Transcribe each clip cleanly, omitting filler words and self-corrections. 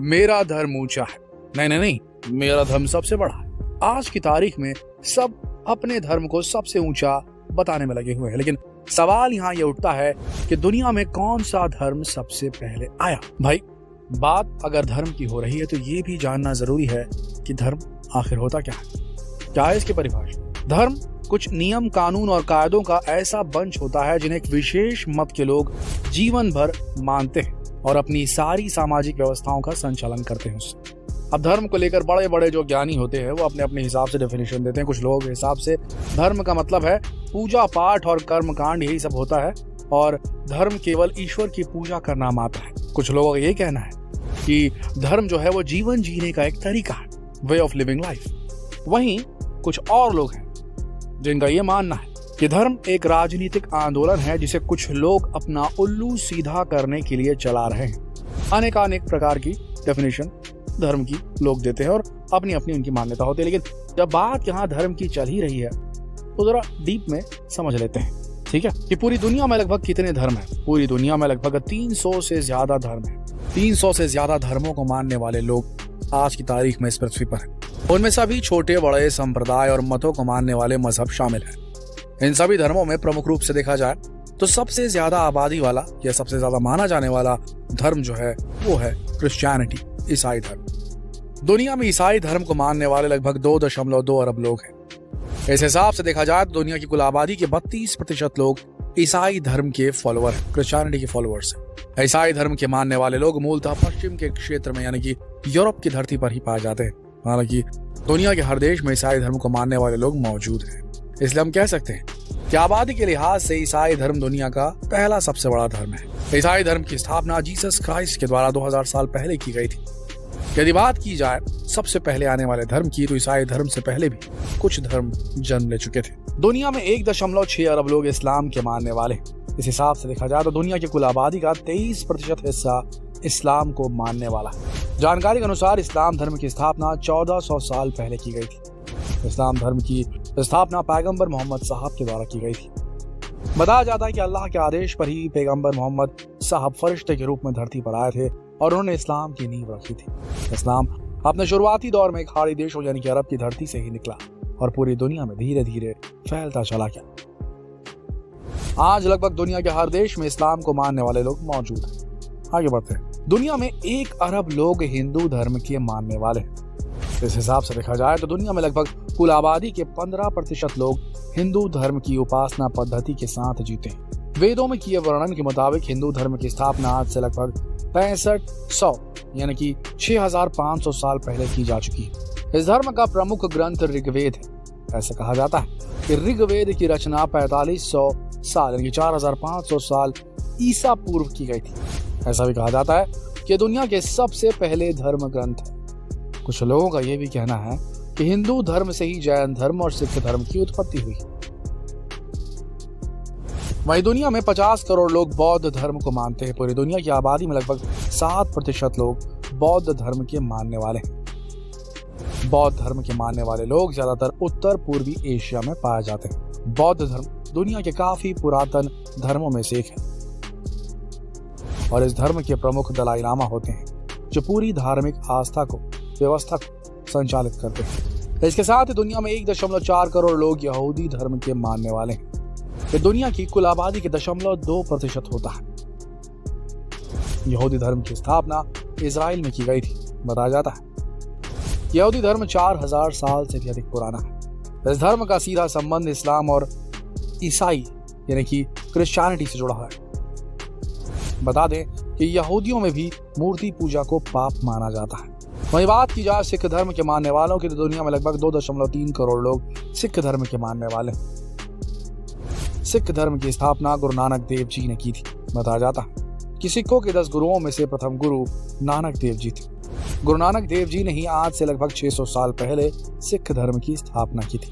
मेरा धर्म ऊंचा है। नहीं नहीं नहीं, मेरा धर्म सबसे बड़ा है। आज की तारीख में सब अपने धर्म को सबसे ऊंचा बताने में लगे हुए हैं, लेकिन सवाल यहाँ ये उठता है कि दुनिया में कौन सा धर्म सबसे पहले आया। भाई, बात अगर धर्म की हो रही है तो ये भी जानना जरूरी है कि धर्म आखिर होता क्या है इसकी परिभाषा। धर्म कुछ नियम, कानून और कायदों का ऐसा बंच होता है जिन्हें एक विशेष मत के लोग जीवन भर मानते हैं और अपनी सारी सामाजिक व्यवस्थाओं का संचालन करते हैं उससे। अब धर्म को लेकर बड़े बड़े जो ज्ञानी होते हैं वो अपने अपने हिसाब से डेफिनेशन देते हैं। कुछ लोगों के हिसाब से धर्म का मतलब है पूजा पाठ और कर्म कांड, यही सब होता है और धर्म केवल ईश्वर की पूजा करना मात्र है। कुछ लोगों का ये कहना है कि धर्म जो है वो जीवन जीने का एक तरीका है, वे ऑफ लिविंग लाइफ। वहीं कुछ और लोग हैं जिनका ये मानना है कि धर्म एक राजनीतिक आंदोलन है जिसे कुछ लोग अपना उल्लू सीधा करने के लिए चला रहे हैं। अनेक प्रकार की डेफिनेशन धर्म की लोग देते हैं और अपनी अपनी उनकी मान्यता होती है, लेकिन जब बात यहाँ धर्म की चल ही रही है तो जरा डीप में समझ लेते हैं, ठीक है, कि पूरी दुनिया में लगभग कितने धर्म हैं। पूरी दुनिया में लगभग 300 से ज्यादा धर्म है। 300 से ज्यादा धर्मों को मानने वाले लोग आज की तारीख में इस पृथ्वी पर हैं। उनमें सभी छोटे बड़े संप्रदाय और मतों को मानने वाले मजहब शामिल हैं। इन सभी धर्मों में प्रमुख रूप से देखा जाए तो सबसे ज्यादा आबादी वाला या सबसे ज्यादा माना जाने वाला धर्म जो है वो है क्रिश्चियनिटी, ईसाई धर्म। दुनिया में ईसाई धर्म को मानने वाले लगभग 2.2 अरब लोग हैं। इस हिसाब से देखा जाए तो दुनिया की कुल आबादी के 32% लोग ईसाई धर्म के फॉलोअर हैं, क्रिश्चियनिटी के फॉलोअर्स हैं। ईसाई धर्म के मानने वाले लोग मूलतः पश्चिम के क्षेत्र में यानी कि यूरोप की धरती पर ही पाए जाते हैं। हालांकि दुनिया के हर देश में ईसाई धर्म को मानने वाले लोग मौजूद हैं। इसलिए हम कह सकते हैं कि आबादी के लिहाज से ईसाई धर्म दुनिया का पहला सबसे बड़ा धर्म है। ईसाई धर्म की स्थापना जीसस क्राइस्ट के द्वारा 2000 साल पहले की गई थी। यदि बात की जाए सबसे पहले आने वाले धर्म की तो ईसाई धर्म से पहले भी कुछ धर्म जन्म ले चुके थे। दुनिया में 1.6 अरब लोग इस्लाम के मानने वाले। इस हिसाब से देखा जाए तो दुनिया की कुल आबादी का 23% हिस्सा इस्लाम को मानने वाला है। जानकारी के अनुसार इस्लाम धर्म की स्थापना 1400 साल पहले की गई थी। इस्लाम धर्म की स्थापना पैगंबर मोहम्मद साहब के द्वारा की गई थी। बताया जाता है कि अल्लाह के आदेश पर ही पैगंबर मोहम्मद साहब फरिश्ते के रूप में धरती पर आए थे और उन्होंने इस्लाम की नींव रखी थी। इस्लाम अपने शुरुआती दौर में खाड़ी देशों यानी कि अरब की धरती से ही निकला और पूरी दुनिया में धीरे धीरे फैलता चला गया। आज लगभग दुनिया के हर देश में इस्लाम को मानने वाले लोग मौजूद हैं। आगे बढ़ते हैं। दुनिया में 1 अरब लोग हिंदू धर्म के मानने वाले हैं। इस हिसाब से देखा जाए तो दुनिया में लगभग कुल आबादी के 15% लोग हिंदू धर्म की उपासना पद्धति के साथ जीते हैं। वेदों में किए वर्णन के मुताबिक हिंदू धर्म की स्थापना आज से लगभग 6500 यानी कि 6500 साल पहले की जा चुकी है। इस धर्म का प्रमुख ग्रंथ ऋग्वेद है। ऐसा कहा जाता है कि ऋग्वेद की रचना 4500 साल यानी कि 4500 साल ईसा पूर्व की गई थी। ऐसा भी कहा जाता है कि दुनिया के सबसे पहले धर्म ग्रंथ है। कुछ लोगों का यह भी कहना है कि हिंदू धर्म से ही जैन धर्म और सिख धर्म की उत्पत्ति हुई। वहीं दुनिया में 50 करोड़ लोग बौद्ध धर्म को मानते हैं। पूरी दुनिया की आबादी में लगभग 7% लोग बौद्ध धर्म के मानने वाले हैं। बौद्ध धर्म के मानने वाले लोग ज्यादातर उत्तर पूर्वी एशिया में पाए जाते हैं। बौद्ध धर्म दुनिया के काफी पुरातन धर्मों में से एक है और इस धर्म के प्रमुख दलाई लामा होते हैं जो पूरी धार्मिक आस्था को व्यवस्था को संचालित करते हैं। इसके साथ ही दुनिया में 1.4 करोड़ लोग यहूदी धर्म के मानने वाले हैं। ये दुनिया की कुल आबादी के 0.2% होता है। यहूदी धर्म की स्थापना इजराइल में की गई थी। बताया जाता है यहूदी धर्म 4000 साल से भी अधिक पुराना है। इस धर्म का सीधा संबंध इस्लाम और ईसाई यानी कि क्रिश्चियनिटी से जुड़ा है। बता दें कि यहूदियों में भी मूर्ति पूजा को पाप माना जाता है। वहीं बात की जाए सिख धर्म के मानने वालों की तो दुनिया में लगभग 2.3 करोड़ लोग सिख धर्म के मानने वाले हैं। सिख धर्म की स्थापना गुरु नानक देव जी ने की थी। बताया जाता है कि सिखों के 10 गुरुओं में से प्रथम गुरु नानक देव जी थे। गुरु नानक देव जी ने ही आज से लगभग 600 साल पहले सिख धर्म की स्थापना की थी।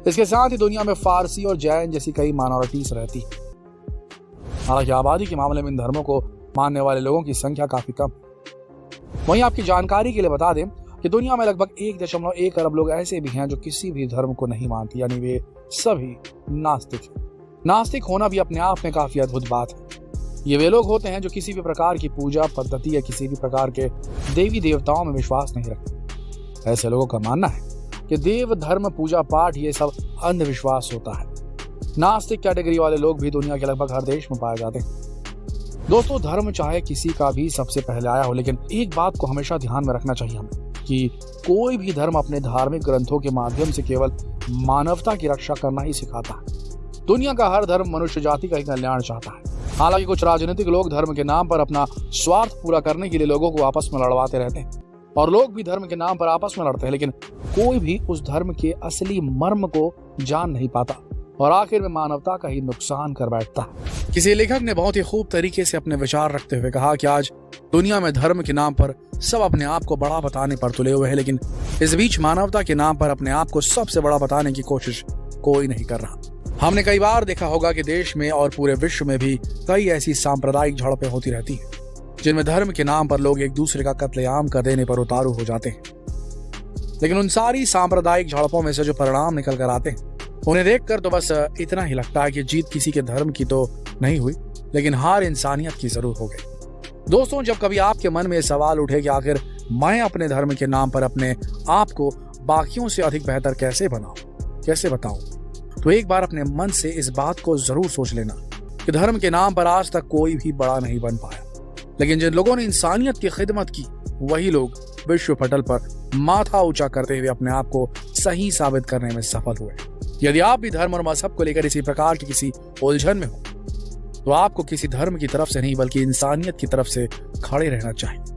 इसके साथ ही दुनिया में फारसी और जैन जैसी कई माइनॉरिटीज रहती है। हालांकि आबादी के मामले में इन धर्मों को मानने वाले लोगों की संख्या काफी कम। वहीं आपकी जानकारी के लिए बता दें कि दुनिया में लगभग 1.1 अरब लोग ऐसे भी हैं जो किसी भी धर्म को नहीं मानते, यानी वे सभी नास्तिक हैं। नास्तिक होना भी अपने आप में काफी अद्भुत बात है। ये वे लोग होते हैं जो किसी भी प्रकार की पूजा पद्धति या किसी भी प्रकार के देवी देवताओं में विश्वास नहीं रखते। ऐसे लोगों का मानना है कि देव धर्म पूजा पाठ ये सब अंधविश्वास होता है। नास्तिक कैटेगरी वाले लोग भी दुनिया के लगभग हर देश में पाए जाते हैं। दोस्तों, धर्म चाहे किसी का भी सबसे पहले आया हो, लेकिन एक बात को हमेशा ध्यान में रखना चाहिए हमें कि कोई भी धर्म अपने धार्मिक ग्रंथों के माध्यम से केवल मानवता की रक्षा करना ही सिखाता है। दुनिया का हर धर्म मनुष्य जाति का ही कल्याण चाहता है। हालांकि कुछ राजनीतिक लोग धर्म के नाम पर अपना स्वार्थ पूरा करने के लिए लोगों को आपस में लड़वाते रहते हैं, और लोग भी धर्म के नाम पर आपस में लड़ते हैं, लेकिन कोई भी उस धर्म के असली मर्म को जान नहीं पाता और आखिर में मानवता का ही नुकसान कर बैठता है। किसी लेखक ने बहुत ही खूब तरीके से अपने विचार रखते हुए कहा कि आज दुनिया में धर्म के नाम पर सब अपने आप को बड़ा बताने पर तुले हुए हैं, लेकिन इस बीच मानवता के नाम पर अपने आप को सबसे बड़ा बताने की कोशिश कोई नहीं कर रहा। हमने कई बार देखा होगा कि देश में और पूरे विश्व में भी कई ऐसी सांप्रदायिक झड़पें होती रहती हैं, जिनमें धर्म के नाम पर लोग एक दूसरे का कत्लेआम कर देने पर उतारू हो जाते हैं। लेकिन उन सारी सांप्रदायिक झड़पों में से जो परिणाम निकल कर आते हैं, उन्हें देखकर तो बस इतना ही लगता है कि जीत किसी के धर्म की तो नहीं हुई, लेकिन हार इंसानियत की जरूर हो गई। दोस्तों, जब कभी आपके मन में सवाल उठे कि आखिर मैं अपने धर्म के नाम पर अपने आप को बाकियों से अधिक बेहतर कैसे बनाऊं, कैसे बताऊं, तो एक बार अपने मन से इस बात को जरूर सोच लेना कि धर्म के नाम पर आज तक कोई भी बड़ा नहीं बन पाया, लेकिन जिन लोगों ने इंसानियत की खिदमत की वही लोग विश्व पटल पर माथा ऊंचा करते हुए अपने आप को सही साबित करने में सफल हुए। यदि आप भी धर्म और मजहब को लेकर इसी प्रकार की किसी उलझन में हो, तो आपको किसी धर्म की तरफ से नहीं बल्कि इंसानियत की तरफ से खड़े रहना चाहिए।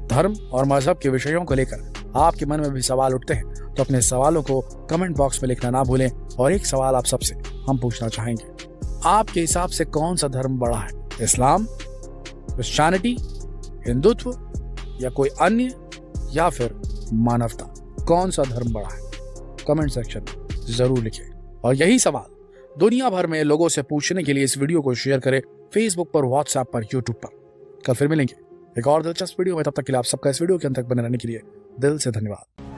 धर्म और मजहब के विषयों को लेकर आपके मन में भी सवाल उठते हैं तो अपने सवालों को कमेंट बॉक्स में लिखना ना भूलें। और एक सवाल आप सबसे हम पूछना चाहेंगे, आपके हिसाब से कौन सा धर्म बड़ा है? इस्लाम, क्रिश्चियनिटी, हिंदुत्व या कोई अन्य, या फिर मानवता? कौन सा धर्म बड़ा है? कमेंट सेक्शन में जरूर लिखें। और यही सवाल दुनिया भर में लोगों से पूछने के लिए इस वीडियो को शेयर करें फेसबुक पर, व्हाट्सएप पर, यूट्यूब पर। कल फिर मिलेंगे एक और दिलचस्प वीडियो में। तब तक के लिए आप सबका इस वीडियो के अंत तक बने रहने के लिए दिल से धन्यवाद।